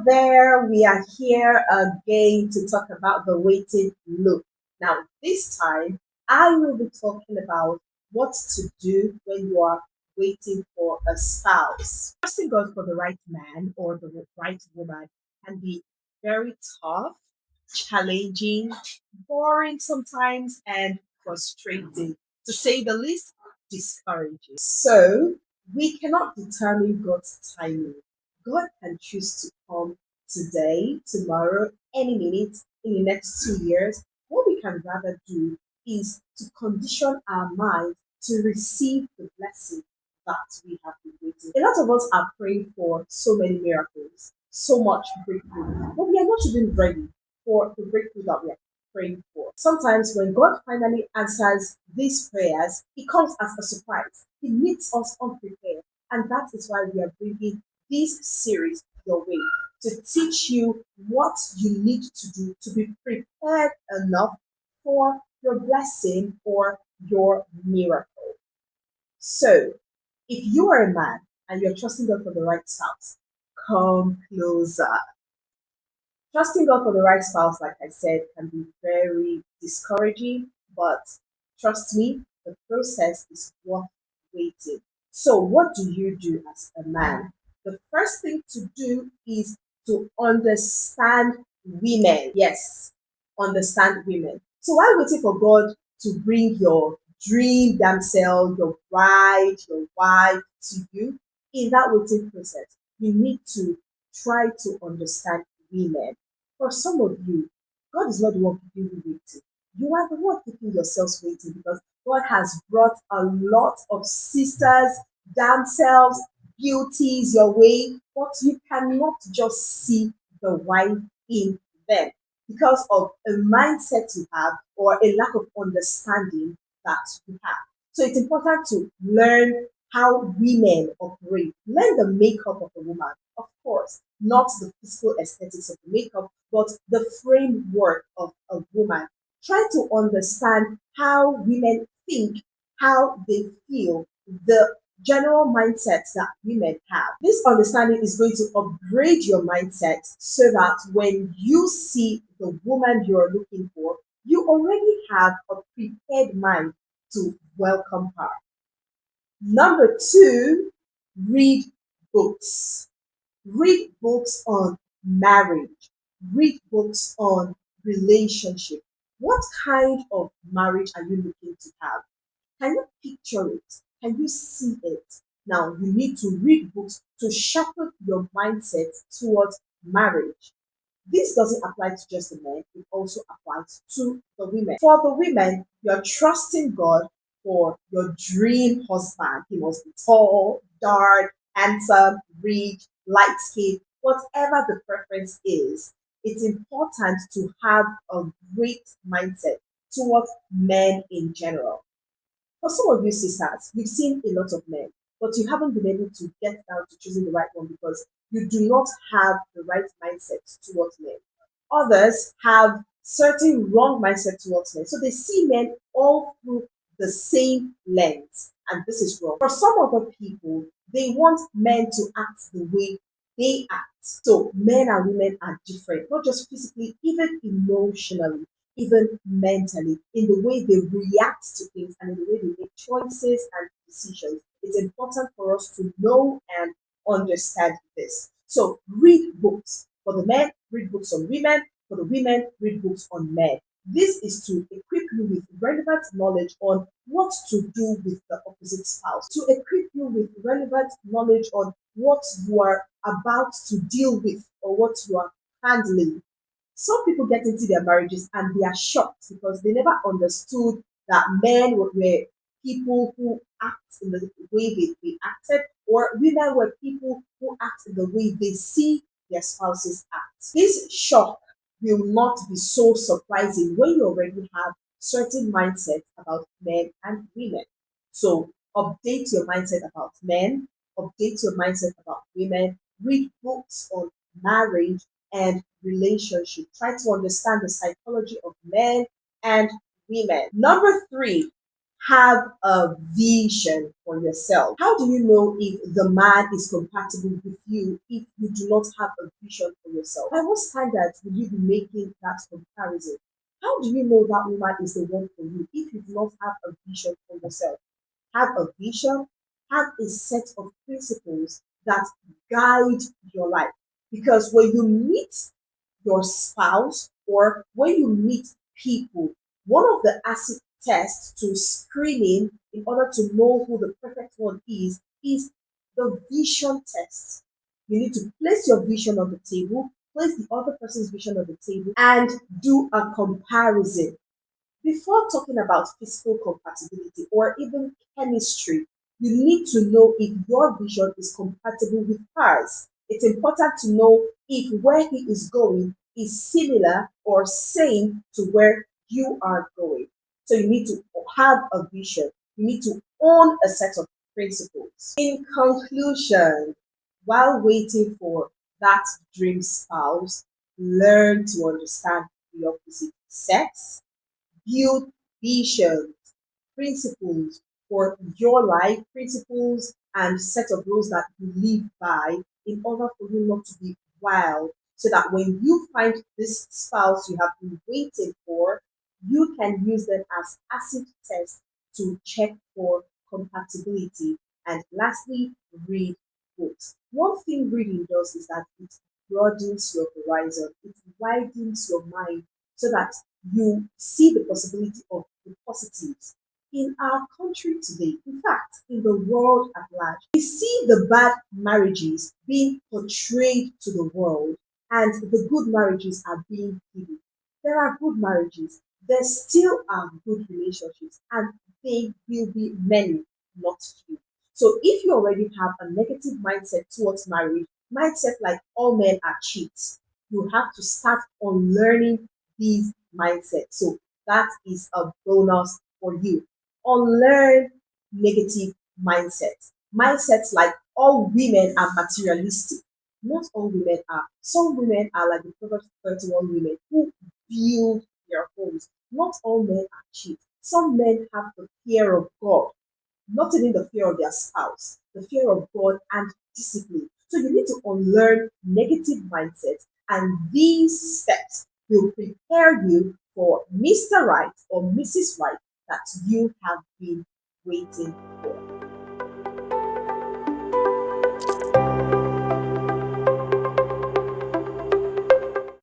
there, we are here again to talk about the waiting loop. Now, this time, I will be talking about what to do when you are waiting for a spouse. Trusting God for the right man or the right woman can be very tough, challenging, boring sometimes, and frustrating, to say the least, discouraging. So, we cannot determine God's timing. God can choose to come today, tomorrow, any minute, in the next 2 years. What we can rather do is to condition our mind to receive the blessing that we have been waiting. A lot of us are praying for so many miracles, so much breakthrough, but we are not even ready for the breakthrough that we are praying for. Sometimes when God finally answers these prayers, it comes as a surprise. It meets us unprepared. And that is why we are bringing this series your way to teach you what you need to do to be prepared enough for your blessing or your miracle. So, if you are a man and you're trusting God for the right spouse, come closer. Trusting God for the right spouse, like I said, can be very discouraging, but trust me, the process is worth waiting. So, what do you do as a man? The first thing to do is to understand women. Yes, understand women. So, while waiting for God to bring your dream damsel, your bride, your wife to you, in that waiting process, you need to try to understand women. For some of you, God is not the one keeping you waiting. You are the one keeping yourselves waiting because God has brought a lot of sisters, damsels, beauties your way, but you cannot just see the wife in them because of a mindset you have or a lack of understanding that you have. So it's important to learn how women operate. Learn the makeup of a woman, of course, not the physical aesthetics of the makeup, but the framework of a woman. Try to understand how women think, how they feel, the general mindset that women have. This understanding is going to upgrade your mindset so that when you see the woman you're looking for, you already have a prepared mind to welcome her. Number two, read books. Read books on marriage. Read books on relationship. What kind of marriage are you looking to have? Can you picture it? Can you see it? Now, you need to read books to sharpen your mindset towards marriage. This doesn't apply to just the men, it also applies to the women. For the women, you're trusting God for your dream husband. He must be tall, dark, handsome, rich, light skinned, whatever the preference is. It's important to have a great mindset towards men in general. For some of you sisters, you've seen a lot of men, but you haven't been able to get down to choosing the right one because you do not have the right mindset towards men. Others have certain wrong mindset towards men. So they see men all through the same lens. And this is wrong. For some other people, they want men to act the way they act. So men and women are different, not just physically, even emotionally, even mentally, in the way they react to things and in the way they make choices and decisions. It's important for us to know and understand this. So read books. For the men, read books on women. For the women, read books on men. This is to equip you with relevant knowledge on what to do with the opposite spouse, to equip you with relevant knowledge on what you are about to deal with or what you are handling. Some people get into their marriages and they are shocked because they never understood that men were people who act in the way they acted, or women were people who act in the way they see their spouses act. This shock will not be so surprising when you already have certain mindsets about men and women. So update your mindset about men, update your mindset about women, read books on marriage and relationship. Try to understand the psychology of men and women. Number three, have a vision for yourself. How do you know if the man is compatible with you if you do not have a vision for yourself? By what standards will you be making that comparison? How do you know that woman is the one for you if you do not have a vision for yourself? Have a vision, have a set of principles that guide your life. Because when you meet your spouse or when you meet people, one of the acid tests to screening in order to know who the perfect one is the vision test. You need to place your vision on the table, place the other person's vision on the table, and do a comparison. Before talking about physical compatibility or even chemistry, you need to know if your vision is compatible with hers. It's important to know if where he is going is similar or same to where you are going. So you need to have a vision. You need to own a set of principles. In conclusion, while waiting for that dream spouse, learn to understand the opposite sex, build visions, principles for your life, principles and set of rules that you live by in order for you not to be wild. So that when you find this spouse you have been waiting for, you can use them as acid tests to check for compatibility. And lastly, read books. One thing reading does is that it broadens your horizon, it widens your mind so that you see the possibility of the positives. In our country today, in fact, in the world at large, we see the bad marriages being portrayed to the world and the good marriages are being hidden. There are good marriages, there still are good relationships, and they will be many, not few. So if you already have a negative mindset towards marriage, mindset like all men are cheats, you have to start on learning these mindsets. So that is a bonus for you. Unlearn negative mindsets. Mindsets like all women are materialistic. Not all women are. Some women are like the Proverbs 31 women who build their homes. Not all men are cheap. Some men have the fear of God, not even the fear of their spouse, the fear of God and discipline. So you need to unlearn negative mindsets, and these steps will prepare you for Mr. Right or Mrs. Right that you have been waiting for.